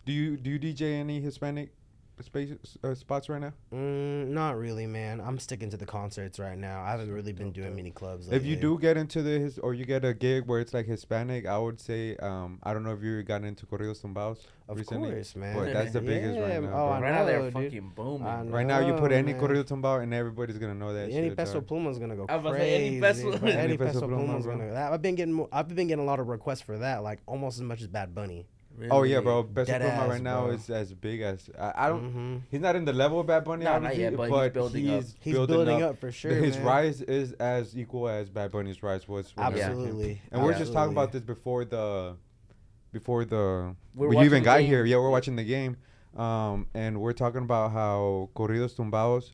Do you DJ any Hispanic spots right now? Not really, man. I'm sticking to the concerts right now. I haven't really been doing many clubs lately. If you do get into or you get a gig where it's like Hispanic, I would say I don't know if you got into Corridos Tumbados Of recently. course, man. But that's the biggest right now. Oh, Bro. I Right now they're know, dude. fucking booming. I know, Right now, you put any man. Corrido Tumbao and everybody's gonna know that Any shit. Peso dog. Pluma's gonna go I was about to crazy. say, any Peso- bro. Any Any Peso Peso Pluma, Pluma's bro. gonna. I've been getting a lot of requests for that, like almost as much as Bad Bunny. Oh yeah, bro. Really? Peso Dead Pluma ass, right now bro. is as big as I don't. Mm-hmm. He's not in the level of Bad Bunny, No, not obviously, yet, but he's building up. He's building up for sure. His man. rise is as equal as Bad Bunny's rise was. whenever he came. Absolutely. And we're just talking Absolutely. about this before the We're we watching even the got game. here. Yeah, we're watching the game. And we're talking about how Corridos Tumbados,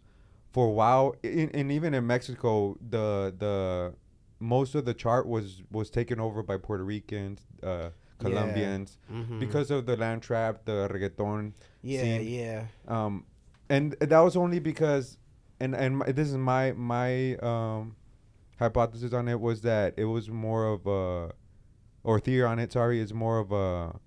for a while, and even in Mexico, the most of the chart was taken over by Puerto Ricans, Colombians, Mhm. because of the land trap, the reggaeton. Yeah, scene. yeah. And that was only because, this is my hypothesis on it, was that it was more of a, or theory on it, sorry, is more of a,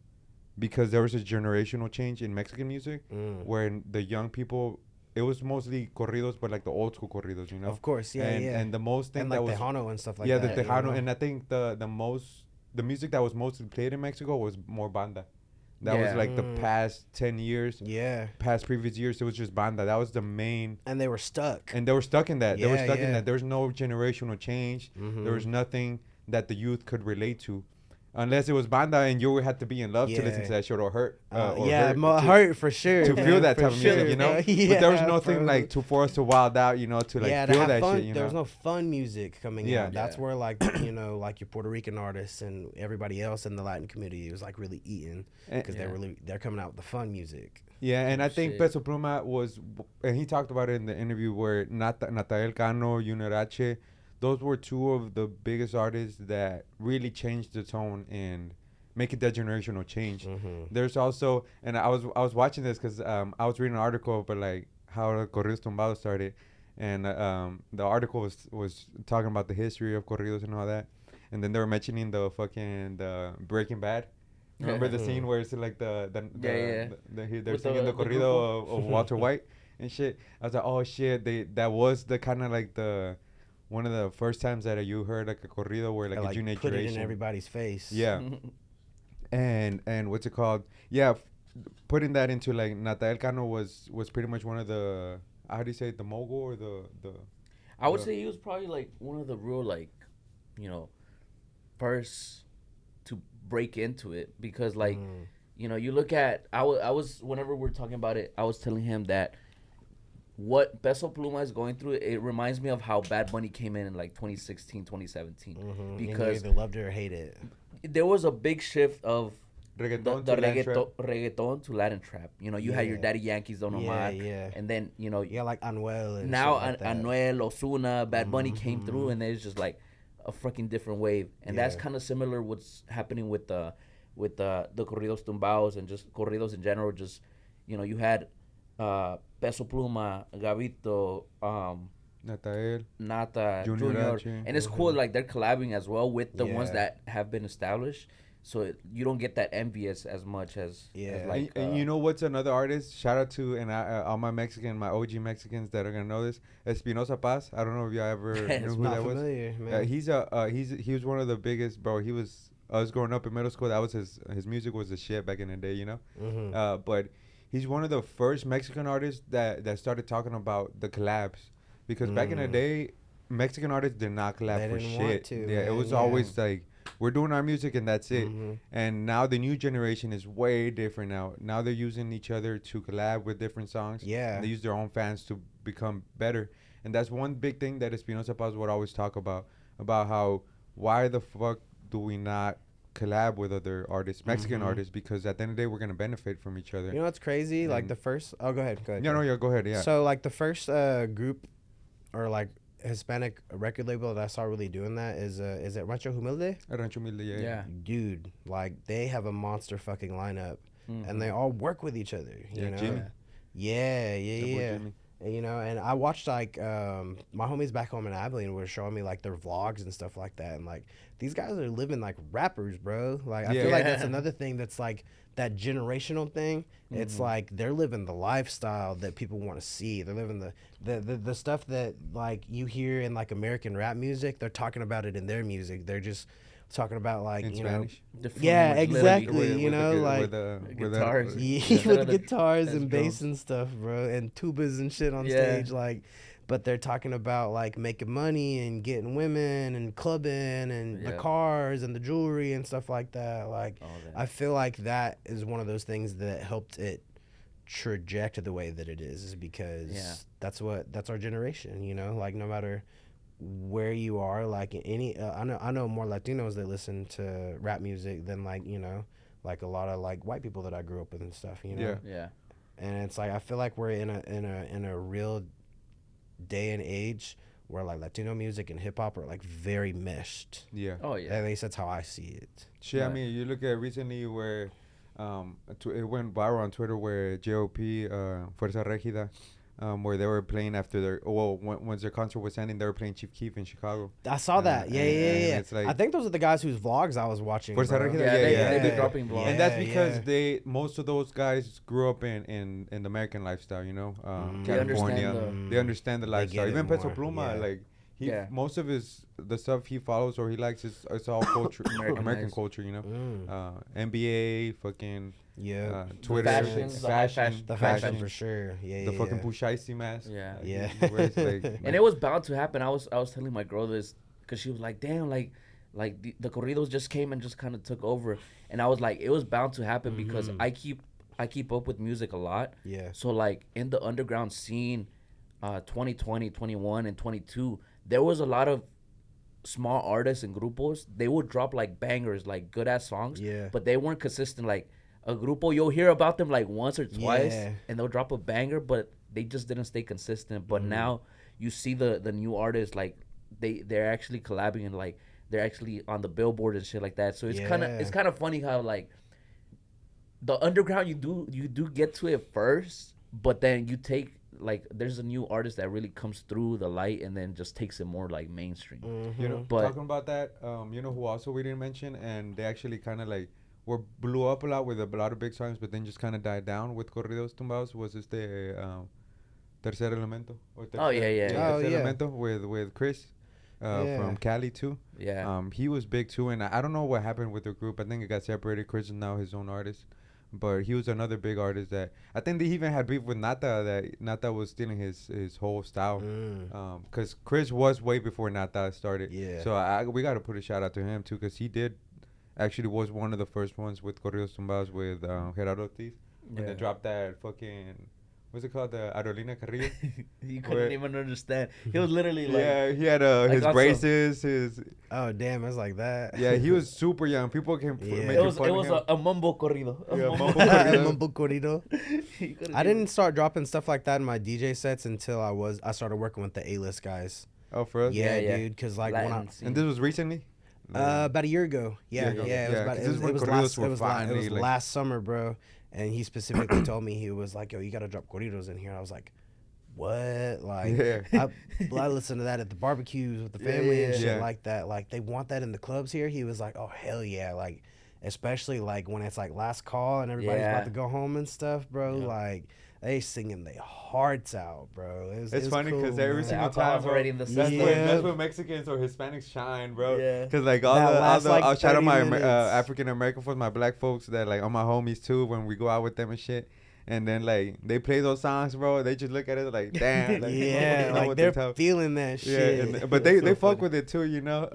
because there was a generational change in Mexican music, where the young people, it was mostly corridos, but like the old school corridos, you know? Of course, yeah, and, yeah. And the most thing And that like was, Tejano and stuff like yeah, that. the you Tejano, know? and I think the music that was mostly played in Mexico was more banda. That was Yeah. like the past 10 years, Yeah. past previous years, it was just banda. That was the main. And they were stuck. And they were stuck in that. They were Yeah, stuck in yeah. that. There was no generational change. There was nothing that the youth could relate to. Unless it was banda and you had to be in love to listen Yeah. to that shit, or hurt. Or Yeah, hurt hurt for sure. to man, feel that for type of music, sure, you know? bro. But there was Yeah, nothing bro. like for us to wild out, you know, to like to feel have that fun. shit, you There was know? no fun music coming Yeah. out. That's Yeah. where like like your Puerto Rican artists and everybody else in the Latin community was like really eating because they're coming out with the fun music. Yeah, and I think Shit. Peso Pluma was, and he talked about it in the interview, where Natael Cano, Unirache, those were two of the biggest artists that really changed the tone and making that generational change. There's also, and I was watching this because I was reading an article about like how the Corridos Tumbados started, and the article was talking about the history of corridos and all that, and then they were mentioning the Breaking Bad. Remember the scene where it's like they're With singing the the corrido Grupo. of Walter White and shit. I was like, oh shit, that was the kind of like one of the first times that you heard like a corrido where like a new put it in generation. everybody's face. Yeah. And what's it called? Yeah, putting that into like Natael Cano was pretty much one of the, how do you say it, the mogul or the I would say he was probably like one of the real like, first to break into it, because like, you look at I was whenever we're talking about it, I was telling him that what Peso Pluma is going through, it reminds me of how Bad Bunny came in like 2016, 2017, because they loved it or hate it. there was a big shift of reggaeton the to Latin trap. reggaeton to Latin trap. You had your Daddy Yankees, Don Omar, yeah. and then Yeah, like Anuel and now shit like that. Anuel, Ozuna, Bad Bunny came through, and it's just like a freaking different wave, and that's Yeah. kind of similar what's happening with the corridos tumbados and just corridos in general. Just you had Peso Pluma, Gavito, Natael. Nata, Junior Junior, H. and it's cool like they're collabing as well with the ones Yeah. that have been established, so you don't get that envious as much as like and you know what's another artist? Shout out to all my OG Mexicans that are gonna know this, Espinosa Paz. I don't know if y'all ever knew who Not that was. familiar, man. He was one of the biggest, bro. I was growing up in middle school. That was his music was the shit back in the day, you know. But he's one of the first Mexican artists that started talking about the collabs, because back in the day, Mexican artists did not collab They for didn't shit. want to, Yeah, it man, was yeah. always like, we're doing our music and that's it. And now the new generation is way different now. Now they're using each other to collab with different songs. Yeah. And they use their own fans to become better. And that's one big thing that Espinosa Paz would always talk about how, why the fuck do we not collab with other artists, Mexican artists, because at the end of the day, we're going to benefit from each other. You know what's crazy? Like And- the first... Oh, go ahead. Yeah, go ahead, yeah. So, like, the first group or, like, Hispanic record label that I saw really doing that is it Rancho Humilde? Rancho Humilde, yeah. Dude, like, they have a monster fucking lineup. And they all work with each other, you know? Jimmy. Yeah. That boy Jimmy. You know, and I watched like my homies back home in Abilene were showing me like their vlogs and stuff like that, and like these guys are living like rappers, bro. Like I feel like that's another thing that's like that generational thing. It's like they're living the lifestyle that people want to see. They're living the stuff that like you hear in like American rap music. They're talking about it in their music. They're just talking about like in you Spanish. know, yeah, exactly. You know, like with the guitars. with guitars and drums. bass and stuff, bro, and tubas and shit on stage, like. But they're talking about like making money and getting women and clubbing and the cars and the jewelry and stuff like that. Like, I feel like that is one of those things that helped it traject the way that it is because that's our generation. You know, like no matter where you are, like any I know more Latinos that listen to rap music than like, you know, like a lot of like white people that I grew up with and stuff, you know. And it's like I feel like we're in a real day and age where like Latino music and hip hop are like very meshed. At least that's how I see it. Shit, I mean, you look at recently where it went viral on Twitter where JOP, Fuerza Regida, where they were playing after once their concert was ending, they were playing Chief Keef in Chicago. I saw that. Yeah. It's like, I think those are the guys whose vlogs I was watching. Fuerza Regida? They've been dropping vlogs. And that's because most of those guys grew up in the American lifestyle, you know, California. They understand the lifestyle. Even Peso Pluma, like, most of the stuff he follows or he likes it's all culture, American culture, you know, NBA, fucking Twitter, fashion for sure, the fucking Pushaisi mask, and it was bound to happen. I was telling my girl this because she was like, damn, like the Corridos just came and just kind of took over, and I was like, it was bound to happen because I keep up with music a lot, so like in the underground scene, 2020, 21, and 22. There was a lot of small artists and grupos. They would drop like bangers, like good ass songs. But they weren't consistent. Like a grupo, you'll hear about them like once or twice, and they'll drop a banger, but they just didn't stay consistent. But now you see the new artists, like they're actually collabing and like they're actually on the billboard and shit like that. So it's kind of funny how like the underground you do get to it first, but then you take. Like there's a new artist that really comes through the light and then just takes it more like mainstream. You know, but talking about that, you know who also we didn't mention and they actually kind of like blew up a lot with a lot of big songs, but then just kind of died down with Corridos Tumbados was Tercer Elemento. Tercer Elemento with Chris from Cali too. He was big too, and I don't know what happened with the group. I think it got separated. Chris is now his own artist. But he was another big artist that I think they even had beef with Nata, that Nata was stealing his whole style. Because Chris was way before Nata started. So we got to put a shout out to him too, because he was one of the first ones with Corridos Tumbados with Gerardo Ortiz. When they dropped that fucking, what's it called? The Aerolínea Carrillo. You couldn't even understand. He was literally like... he had his braces, his... Oh, damn, it's like that. Yeah, he was super young. People can make it was a mumbo corrido. Mumbo corrido. I didn't start dropping stuff like that in my DJ sets until I started working with the A-list guys. Oh, for us? Yeah, dude, because like and this was recently? About a year ago. It was last summer, bro. And he specifically told me, he was like, yo, you got to drop corridos in here. And I was like, what? Like, I listened to that at the barbecues with the family and shit like that. Like, they want that in the clubs here. He was like, oh, hell yeah. Like, especially like when it's like last call and everybody's about to go home and stuff, bro. Like, they singing their hearts out, bro. It's funny because every single time, bro, already in the that's when Mexicans or Hispanics shine, bro. Because like I'll shout out my African American folks, my black folks that like are my homies too when we go out with them and shit. And then like they play those songs, bro. They just look at it like, damn, like, like they're feeling that shit. But they fuck with it too, you know.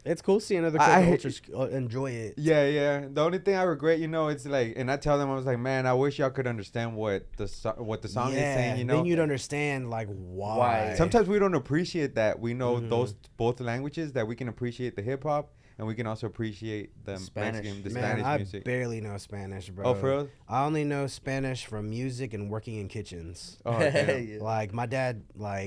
It's cool seeing other cultures enjoy it. Yeah. The only thing I regret, you know, it's like, and I tell them, I was like, man, I wish y'all could understand what the song is saying, you know. Then you'd understand like why. Sometimes we don't appreciate that. We know those both languages, that we can appreciate the hip hop. And we can also appreciate the Spanish music. I barely know Spanish, bro. Oh, for real? I only know Spanish from music and working in kitchens. Oh, damn. Like, my dad, like,